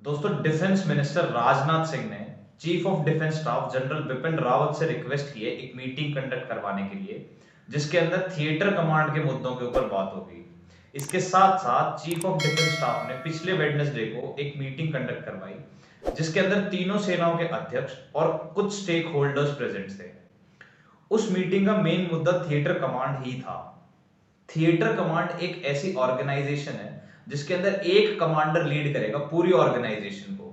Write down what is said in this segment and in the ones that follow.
दोस्तों, defence minister Rajnath Singh ने chief of defence staff general Bipin Rawat से रिक्वेस्ट की है एक मीटिंग कंडक्ट करवाने के लिए, जिसके अंदर थिएटर कमांड के मुद्दों के ऊपर बात होगी। इसके साथ साथ चीफ ऑफ डिफेंस स्टाफ ने पिछले वेडनेसडे को एक मीटिंग कंडक्ट करवाई, जिसके अंदर तीनों सेनाओं के अध्यक्ष और कुछ स्टेक होल्डर्स प्रेजेंट थे। उस मीटिंग का मेन मुद्दा थिएटर कमांड ही था। थिएटर कमांड एक ऐसी ऑर्गेनाइजेशन है जिसके अंदर एक कमांडर लीड करेगा पूरी ऑर्गेनाइजेशन को।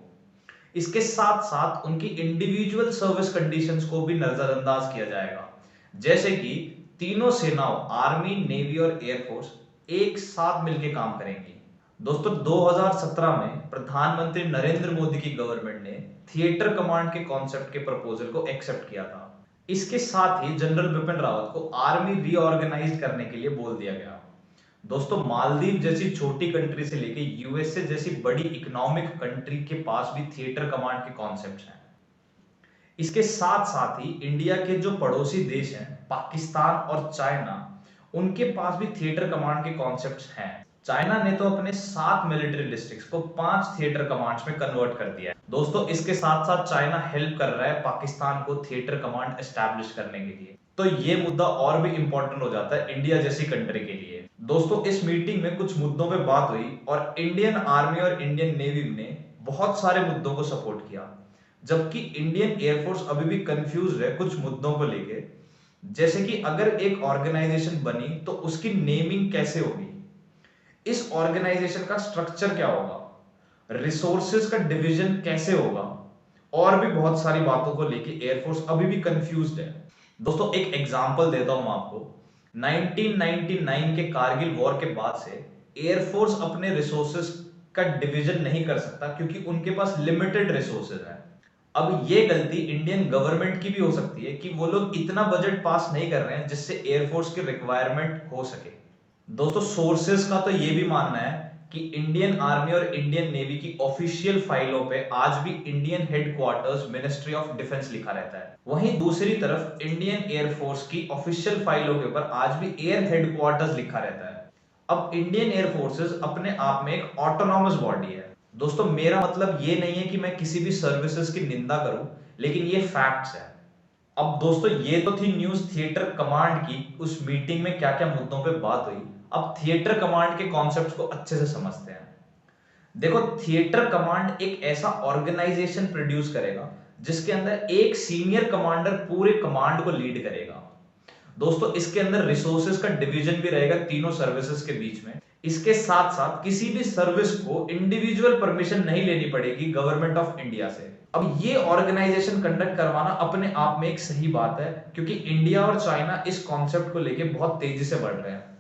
इसके साथ साथ उनकी इंडिविजुअल सर्विस कंडीशंस को भी नजरअंदाज किया जाएगा, जैसे कि तीनों सेनाओं आर्मी, नेवी और एयरफोर्स एक साथ मिलकर काम करेंगी। दोस्तों, 2017 में प्रधानमंत्री नरेंद्र मोदी की गवर्नमेंट ने थिएटर कमांड के कॉन्सेप्ट के प्रपोजल को एक्सेप्ट किया था। इसके साथ ही जनरल बिपिन रावत को आर्मी रीऑर्गेनाइज करने के लिए बोल दिया गया। दोस्तों, मालदीव जैसी छोटी कंट्री से लेके यूएसए जैसी बड़ी इकोनॉमिक कंट्री के पास भी थिएटर कमांड के कॉन्सेप्ट हैं। इसके साथ साथ ही इंडिया के जो पड़ोसी देश हैं, पाकिस्तान और चाइना, उनके पास भी थिएटर कमांड के कॉन्सेप्ट्स हैं। चाइना ने तो अपने 7 मिलिट्री डिस्ट्रिक्ट्स को 5 थिएटर कमांड्स में कन्वर्ट कर दिया है। दोस्तों, इसके साथ साथ चाइना हेल्प कर रहा है पाकिस्तान को थिएटर कमांड एस्टैब्लिश करने के लिए। तो ये मुद्दा और भी इंपॉर्टेंट हो जाता है इंडिया जैसी कंट्री के लिए। दोस्तों, इस मीटिंग में कुछ मुद्दों पे बात हुई और इंडियन आर्मी और इंडियन नेवी ने बहुत सारे मुद्दों को सपोर्ट किया, जबकि इंडियन एयरफोर्स अभी भी कंफ्यूज है कुछ मुद्दों को लेके, जैसे कि अगर एक ऑर्गेनाइजेशन बनी तो उसकी नेमिंग कैसे होगी, इस ऑर्गेनाइजेशन का स्ट्रक्चर क्या होगा, रिसोर्सेज का डिवीजन कैसे होगा, और भी बहुत सारी बातों को लेके एयरफोर्स अभी भी कंफ्यूज्ड है। दोस्तों, एक एग्जांपल देता हूं आपको। 1999 के कारगिल वॉर के बाद से एयरफोर्स अपने रिसोर्सेज का डिवीजन नहीं कर सकता, क्योंकि उनके पास लिमिटेड रिसोर्सेज हैं। अब ये गलती इंडियन गवर्नमेंट की भी हो सकती है कि वो लोग इतना बजट पास नहीं कर रहे हैं जिससे एयरफोर्स की रिक्वायरमेंट हो सके। दोस्तों, सोर्सेज का तो ये भी मानना है कि इंडियन आर्मी और इंडियन नेवी की ऑफिशियल फाइलों पे आज भी Indian headquarters ministry of defence लिखा रहता है। वहीं दूसरी तरफ इंडियन एयरफोर्स की ऑफिशियल फाइलों के ऊपर आज भी एयर हेडक्वार्टर्स लिखा रहता है। अब इंडियन एयरफोर्सेस अपने आप में एक ऑटोनॉमस बॉडी है। दोस्तों, मेरा मतलब ये नहीं है कि मैं किसी भी सर्विसेज की निंदा करूं, लेकिन ये फैक्ट्स है। अब दोस्तों, ये तो थी न्यूज थिएटर कमांड की, उस मीटिंग में क्या क्या मुद्दों पे बात हुई। अब थिएटर कमांड के कॉन्सेप्ट्स को अच्छे से समझते हैं। देखो, थिएटर कमांड एक ऐसा ऑर्गेनाइजेशन प्रोड्यूस करेगा जिसके अंदर एक सीनियर कमांडर पूरे कमांड को लीड करेगा। दोस्तों, इसके अंदर रिसोर्सेज का डिवीजन भी रहेगा तीनों सर्विसेज के बीच में। इसके साथ साथ किसी भी सर्विस को इंडिविजुअल परमिशन नहीं लेनी पड़ेगी गवर्नमेंट ऑफ इंडिया से। अब ये ऑर्गेनाइजेशन कंडक्ट करवाना अपने आप में एक सही बात है, क्योंकि इंडिया और चाइना इस कॉन्सेप्ट को लेके बहुत तेजी से बढ़ रहे हैं।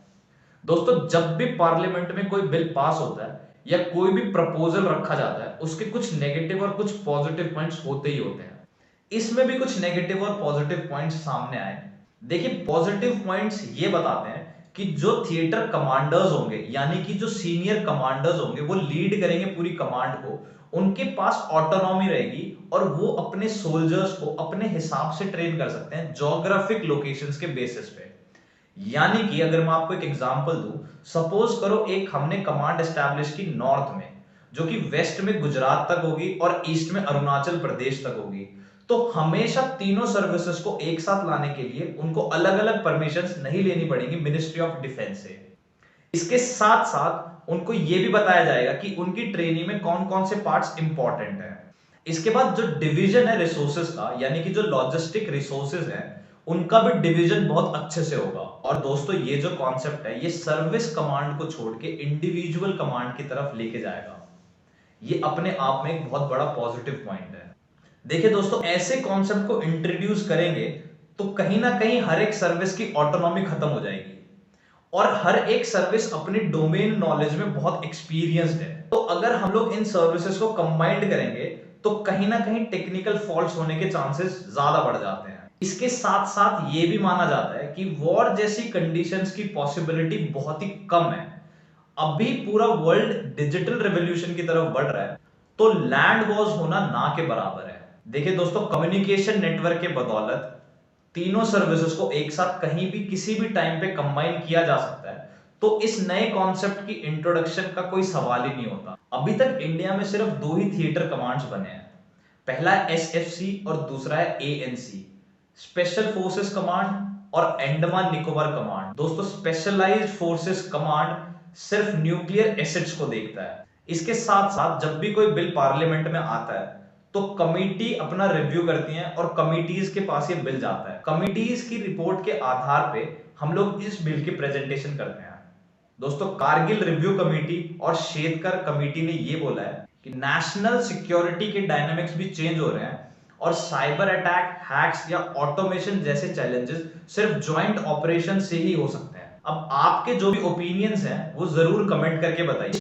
दोस्तों, जब भी पार्लियामेंट में कोई बिल पास होता है या कोई भी प्रपोजल रखा जाता है, उसके कुछ नेगेटिव और कुछ पॉजिटिव पॉइंट्स होते ही होते हैं। इसमें भी कुछ नेगेटिव और पॉजिटिव पॉइंट्स सामने आए। देखिए, पॉजिटिव पॉइंट्स ये बताते हैं कि जो थिएटर कमांडर्स होंगे, यानी कि जो सीनियर कमांडर्स होंगे, वो लीड करेंगे पूरी कमांड को। उनके पास ऑटोनॉमी रहेगी और वो अपने सोल्जर्स को अपने हिसाब से ट्रेन कर सकते हैं ज्योग्राफिक लोकेशंस के बेसिस पे। यानी कि अगर मैं आपको एक एग्जांपल दूं, सपोज करो एक हमने कमांड एस्टैब्लिश की नॉर्थ में, जो कि वेस्ट में गुजरात तक होगी और ईस्ट में अरुणाचल प्रदेश तक होगी, तो हमेशा तीनों सर्विसेज को एक साथ लाने के लिए उनको अलग अलग परमिशंस नहीं लेनी पड़ेगी मिनिस्ट्री ऑफ डिफेंस से। इसके साथ साथ उनको यह भी बताया जाएगा कि उनकी ट्रेनिंग में कौन कौन से पार्ट्स इंपॉर्टेंट हैं। इसके बाद जो डिवीजन है रिसोर्सेज का, यानी कि जो लॉजिस्टिक रिसोर्सेज हैं, उनका भी डिवीजन बहुत अच्छे से होगा। और दोस्तों, ये जो कॉन्सेप्ट है, ये सर्विस कमांड को छोड़ के इंडिविजुअल कमांड की तरफ लेके जाएगा। ये अपने आप में एक बहुत बड़ा पॉजिटिव पॉइंट है। देखिए दोस्तों, ऐसे कॉन्सेप्ट को इंट्रोड्यूस करेंगे तो कहीं ना कहीं हर एक सर्विस की ऑटोनॉमी खत्म हो जाएगी और हर एक सर्विस अपनी डोमेन नॉलेज में बहुत एक्सपीरियंस्ड है। तो अगर हम लोग इन सर्विसेज को कंबाइंड करेंगे तो कहीं ना कहीं टेक्निकल फॉल्ट्स होने के चांसेस ज्यादा बढ़ जाते हैं। इसके साथ साथ ये भी माना जाता है कि वॉर जैसी कंडीशंस की पॉसिबिलिटी बहुत ही कम है। अभी पूरा वर्ल्ड डिजिटल रेवोल्यूशन की तरफ बढ़ रहा है, तो लैंड वॉर्स होना ना के बराबर है। देखिए दोस्तों, कम्युनिकेशन नेटवर्क के बदौलत तीनों सर्विसेज को एक साथ कहीं भी किसी भी टाइम पे कंबाइन किया जा सकता है। तो इस नए कॉन्सेप्ट की इंट्रोडक्शन का कोई सवाल ही नहीं होता। अभी तक इंडिया में सिर्फ दो ही थिएटर कमांड्स बने हैं, पहला है एसएफसी और दूसरा है एएनसी, स्पेशल फोर्सेस कमांड और अंडमान निकोबार कमांड। दोस्तों, स्पेशलाइज्ड फोर्सेस कमांड सिर्फ न्यूक्लियर एसेट्स को देखता है। इसके साथ साथ जब भी कोई बिल पार्लियामेंट में आता है तो कमिटी अपना रिव्यू करती है और कमिटीज के पास ये बिल जाता है। कमिटीज की रिपोर्ट के आधार पे हम लोग इस बिल की प्रेजेंटेशन करते हैं। दोस्तों, कारगिल रिव्यू कमेटी और शेरकर कमेटी ने ये बोला है कि नेशनल सिक्योरिटी के डायनामिक्स भी चेंज हो रहे हैं और साइबर अटैक, हैक्स या ऑटोमेशन जैसे चैलेंजेस सिर्फ ज्वाइंट ऑपरेशन से ही हो सकते हैं। अब आपके जो भी ओपिनियंस हैं वो जरूर कमेंट करके बताइए।